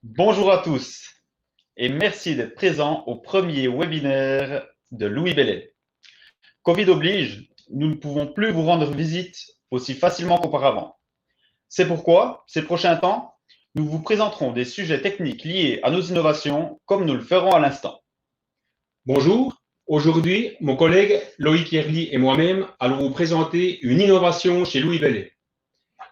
Bonjour à tous et merci d'être présents au premier webinaire de Louis Bellet. Covid oblige, nous ne pouvons plus vous rendre visite aussi facilement qu'auparavant. C'est pourquoi, ces prochains temps, nous vous présenterons des sujets techniques liés à nos innovations comme nous le ferons à l'instant. Bonjour, aujourd'hui, mon collègue Loïc Yerli et moi-même allons vous présenter une innovation chez Louis Bellet,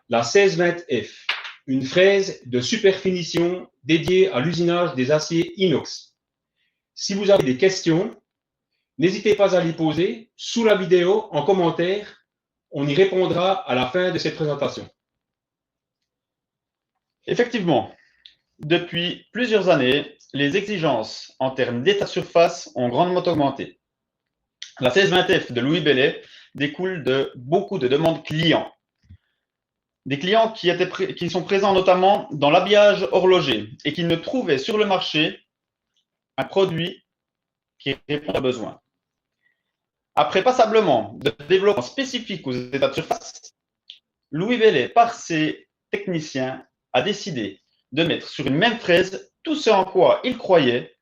la 1620F, une fraise de superfinition dédiée à l'usinage des aciers inox. Si vous avez des questions, n'hésitez pas à les poser sous la vidéo en commentaire. On y répondra à la fin de cette présentation. Effectivement, depuis plusieurs années, les exigences en termes d'état de surface ont grandement augmenté. La 1620F de Louis Bellet découle de beaucoup de demandes clients. Des clients qui sont présents notamment dans l'habillage horloger et qui ne trouvaient sur le marché un produit qui répond à besoin. Après passablement de développement spécifique aux états de surface, Louis Bellet, par ses techniciens, a décidé de mettre sur une même fraise tout ce en quoi il croyait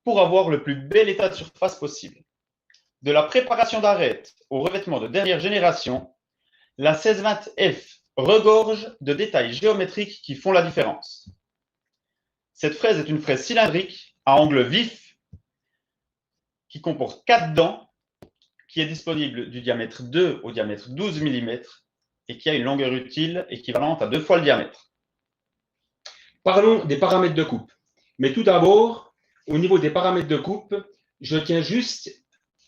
pour avoir le plus bel état de surface possible. De la préparation d'arêtes au revêtement de dernière génération, la 1620F regorge de détails géométriques qui font la différence. Cette fraise est une fraise cylindrique à angle vif qui comporte 4 dents, qui est disponible du diamètre 2 au diamètre 12 mm et qui a une longueur utile équivalente à 2 fois le diamètre. Parlons des paramètres de coupe. Mais tout d'abord, au niveau des paramètres de coupe, je tiens juste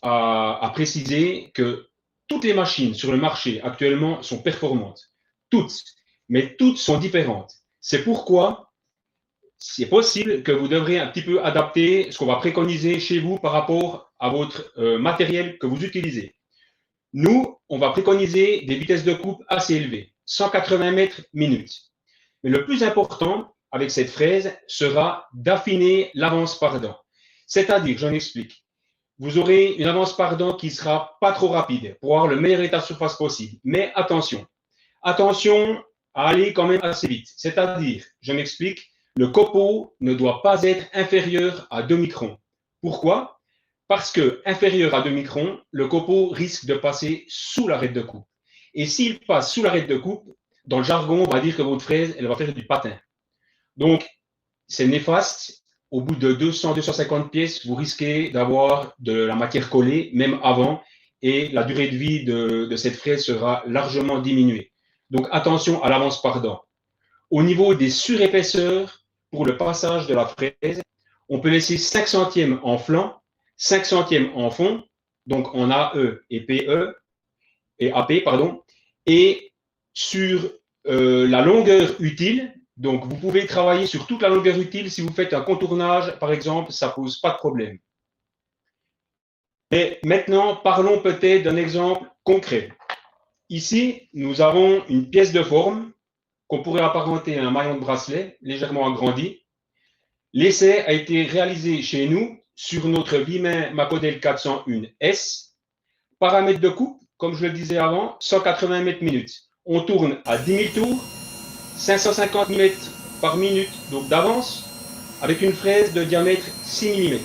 à préciser que toutes les machines sur le marché actuellement sont performantes. Toutes. Mais toutes sont différentes. C'est pourquoi c'est possible que vous devrez un petit peu adapter ce qu'on va préconiser chez vous par rapport à votre matériel que vous utilisez. Nous, on va préconiser des vitesses de coupe assez élevées, 180 mètres minute. Mais le plus important avec cette fraise sera d'affiner l'avance par dent. C'est-à-dire, j'en explique, vous aurez une avance par dent qui sera pas trop rapide pour avoir le meilleur état de surface possible. Mais attention à aller quand même assez vite. C'est-à-dire, je m'explique, le copeau ne doit pas être inférieur à 2 microns. Pourquoi? Parce que inférieur à 2 microns, le copeau risque de passer sous l'arête de coupe. Et s'il passe sous l'arête de coupe, dans le jargon, on va dire que votre fraise, elle va faire du patin. Donc, c'est néfaste. Au bout de 200-250 pièces, vous risquez d'avoir de la matière collée, même avant, et la durée de vie de cette fraise sera largement diminuée. Donc, attention à l'avance par dent. Au niveau des surépaisseurs, pour le passage de la fraise, on peut laisser 5 centièmes en flanc, 5 centièmes en fond, donc en AE et PE, et AP, pardon, et sur la longueur utile, donc vous pouvez travailler sur toute la longueur utile. Si vous faites un contournage, par exemple, ça ne pose pas de problème. Et maintenant, parlons peut-être d'un exemple concret. Ici, nous avons une pièce de forme qu'on pourrait apparenter à un maillon de bracelet légèrement agrandi. L'essai a été réalisé chez nous sur notre Vimain Macodel 401S. Paramètres de coupe, comme je le disais avant, 180 mètres minute. On tourne à 10 000 tours, 550 mètres par minute donc d'avance, avec une fraise de diamètre 6 mm.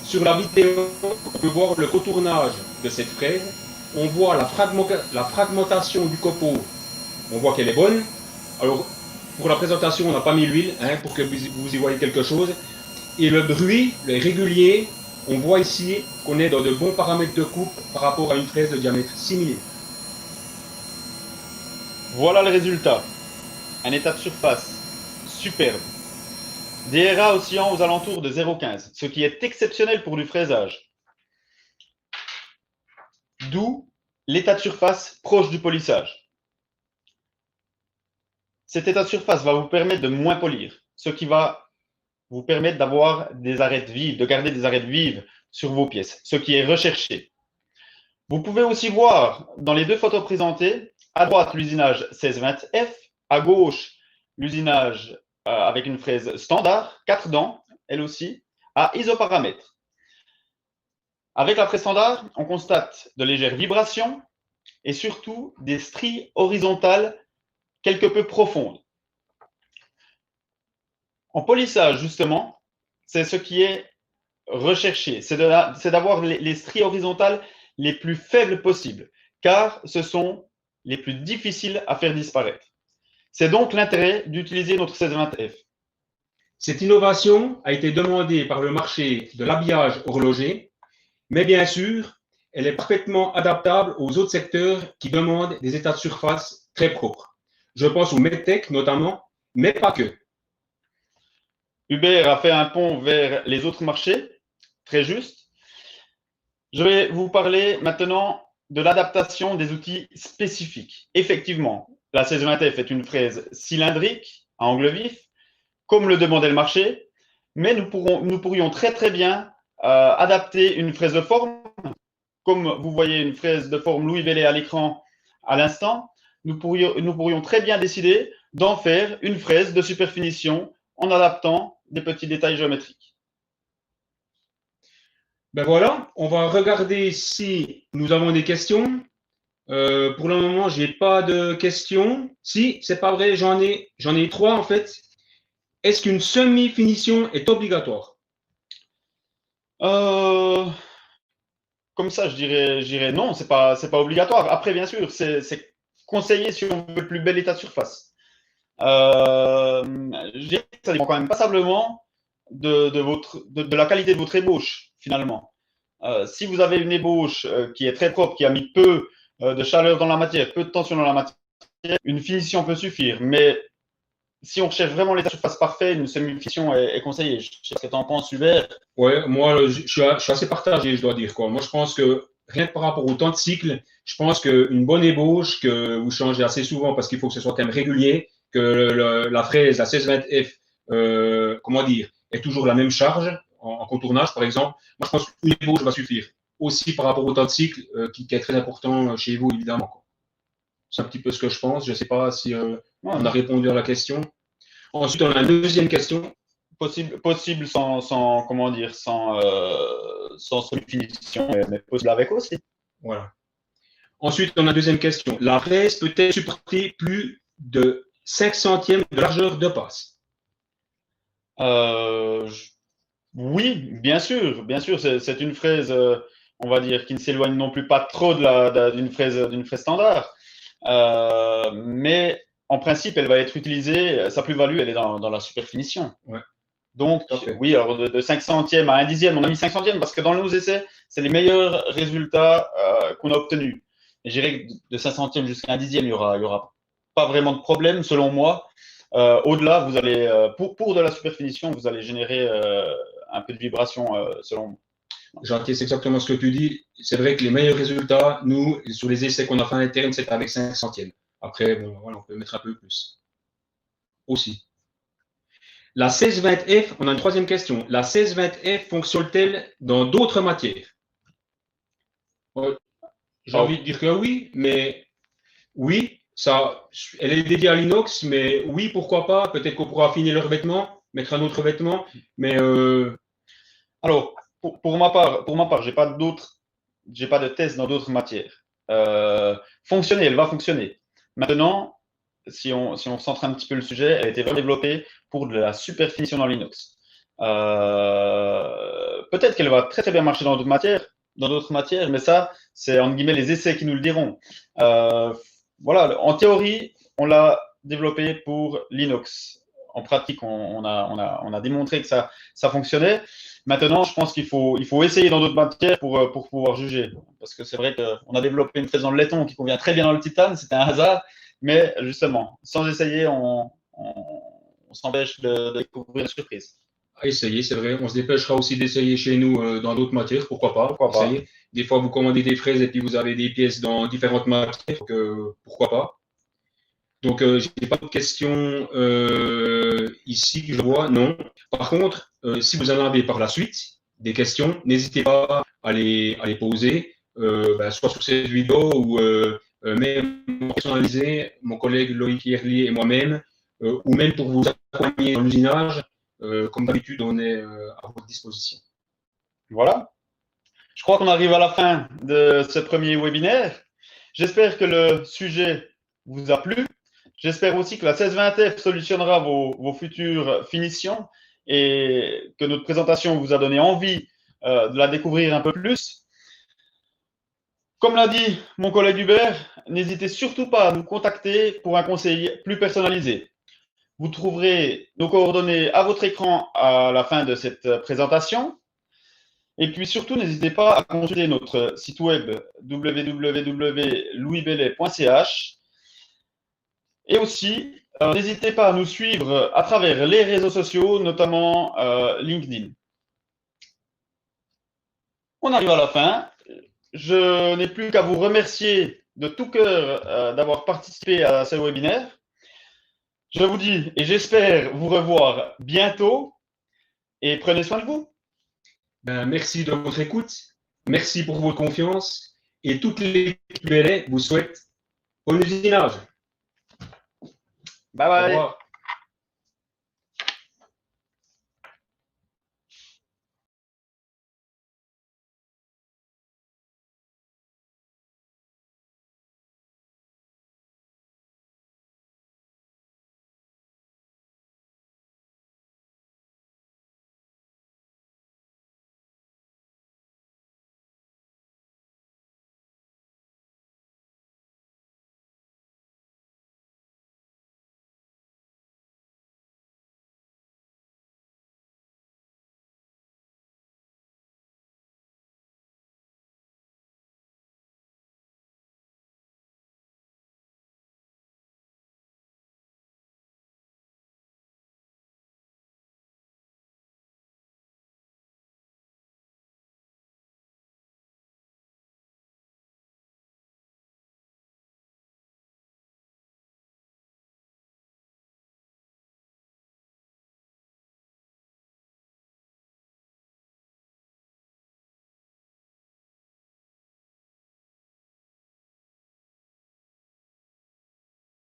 Sur la vidéo, on peut voir le contournage de cette fraise. On voit la fragmentation du copeau. On voit qu'elle est bonne. Alors, pour la présentation, on n'a pas mis l'huile pour que vous y voyez quelque chose. Et le bruit, le régulier, on voit ici qu'on est dans de bons paramètres de coupe par rapport à une fraise de diamètre 6 mm. Voilà le résultat. Un état de surface superbe. Des RA oscillant aux alentours de 0,15, ce qui est exceptionnel pour du fraisage. D'où l'état de surface proche du polissage. Cet état de surface va vous permettre de moins polir, ce qui va vous permettre d'avoir des arêtes vives, de garder des arêtes vives sur vos pièces, ce qui est recherché. Vous pouvez aussi voir dans les deux photos présentées, à droite l'usinage 1620F, à gauche l'usinage avec une fraise standard, 4 dents, elle aussi, à isoparamètre. Avec la fraise standard, on constate de légères vibrations et surtout des stries horizontales quelque peu profondes. En polissage, justement, c'est ce qui est recherché, c'est d'avoir les stries horizontales les plus faibles possibles, car ce sont les plus difficiles à faire disparaître. C'est donc l'intérêt d'utiliser notre 1620F. Cette innovation a été demandée par le marché de l'habillage horloger, mais bien sûr, elle est parfaitement adaptable aux autres secteurs qui demandent des états de surface très propres. Je pense au medtech notamment, mais pas que. Hubert a fait un pont vers les autres marchés, très juste. Je vais vous parler maintenant de l'adaptation des outils spécifiques. Effectivement, la 1620F est une fraise cylindrique à angle vif, comme le demandait le marché, mais nous pourrions très bien adapter une fraise de forme, comme vous voyez une fraise de forme Louis Bellet à l'écran à l'instant. Nous pourrions très bien décider d'en faire une fraise de superfinition en adaptant des petits détails géométriques. Ben voilà, on va regarder si nous avons des questions. Pour le moment, je n'ai pas de questions. Si, c'est pas vrai, j'en ai 3 en fait. Est-ce qu'une semi-finition est obligatoire? Comme ça, je dirais non, c'est pas obligatoire. Après, bien sûr, c'est conseillé si on veut le plus bel état de surface. Je dirais que ça dépend quand même passablement de la qualité de votre ébauche, finalement. Si vous avez une ébauche qui est très propre, qui a mis peu de chaleur dans la matière, peu de tension dans la matière, une finition peut suffire. Mais si on recherche vraiment l'état de surface parfait, une semi-finition est conseillée. Je sais ce que tu en penses, Hubert. Ouais, moi, je suis assez partagé, je dois dire, quoi. Moi, je pense que rien que par rapport au temps de cycle, je pense qu'une bonne ébauche que vous changez assez souvent parce qu'il faut que ce soit quand même régulier, que la fraise, la 1620F, comment dire, est toujours la même charge en contournage, par exemple. Moi, je pense qu'une ébauche va suffire. Aussi par rapport au temps de cycle, qui est très important chez vous, évidemment, quoi. C'est un petit peu ce que je pense. Je ne sais pas si on a répondu à la question. Ensuite, on a une deuxième question. Possible sans comment dire, sans semi-finition, mais possible avec aussi. Voilà. Ensuite, on a une deuxième question. La fraise peut-elle supporter plus de 5 centièmes de largeur de passe? Oui, bien sûr. C'est une fraise, on va dire, qui ne s'éloigne non plus pas trop d'une fraise standard. Mais en principe, elle va être utilisée, sa plus-value, elle est dans la superfinition. Ouais. Donc, oui, alors de 5 centièmes à 1 dixième, on a mis 5 centièmes parce que dans nos essais, c'est les meilleurs résultats qu'on a obtenus. Et je dirais que de 5 centièmes jusqu'à 1 dixième, il y aura pas vraiment de problème, selon moi. Au-delà, vous allez, pour de la superfinition, vous allez générer un peu de vibration, selon moi. Gentil, c'est exactement ce que tu dis. C'est vrai que les meilleurs résultats, nous, sur les essais qu'on a fait en interne, c'est avec 5 centièmes. Après, bon, voilà, on peut mettre un peu plus. Aussi. La 1620F, on a une troisième question. La 1620F fonctionne-t-elle dans d'autres matières? J'ai envie de dire que oui, mais oui, ça, elle est dédiée à l'inox, mais oui, pourquoi pas. Peut-être qu'on pourra affiner le revêtement, mettre un autre vêtement, mais alors, pour ma part, j'ai pas de test dans d'autres matières. Fonctionner, elle va fonctionner. Maintenant, si on centre un petit peu le sujet, elle a été vraiment développée pour de la superfinition dans l'inox. Peut-être qu'elle va très bien marcher dans d'autres matières, mais ça, c'est entre guillemets les essais qui nous le diront. Voilà, en théorie, on l'a développée pour l'inox. En pratique, on a démontré que ça fonctionnait. Maintenant, je pense qu'il faut essayer dans d'autres matières pour pouvoir juger. Parce que c'est vrai qu'on a développé une fraise dans le laiton qui convient très bien dans le titane, c'était un hasard. Mais justement, sans essayer, on s'empêche de découvrir la surprise. À essayer, c'est vrai. On se dépêchera aussi d'essayer chez nous dans d'autres matières, pourquoi pas. Des fois, vous commandez des fraises et puis vous avez des pièces dans différentes matières, donc pourquoi pas. Donc, je n'ai pas de questions ici que je vois, non. Par contre, si vous en avez par la suite des questions, n'hésitez pas à les poser, soit sur cette vidéo ou même personnaliser, mon collègue Loïc Yerli et moi-même, ou même pour vous accompagner dans l'usinage. Comme d'habitude, on est à votre disposition. Voilà. Je crois qu'on arrive à la fin de ce premier webinaire. J'espère que le sujet vous a plu. J'espère aussi que la 1620F solutionnera vos futures finitions et que notre présentation vous a donné envie de la découvrir un peu plus. Comme l'a dit mon collègue Hubert, n'hésitez surtout pas à nous contacter pour un conseil plus personnalisé. Vous trouverez nos coordonnées à votre écran à la fin de cette présentation. Et puis surtout, n'hésitez pas à consulter notre site web www.louisbellet.ch. Et aussi, n'hésitez pas à nous suivre à travers les réseaux sociaux, notamment LinkedIn. On arrive à la fin. Je n'ai plus qu'à vous remercier de tout cœur d'avoir participé à ce webinaire. Je vous dis et j'espère vous revoir bientôt et prenez soin de vous. Merci de votre écoute, merci pour votre confiance et toute l'équipe Bellet vous souhaite bon usinage. Bye bye. Au revoir.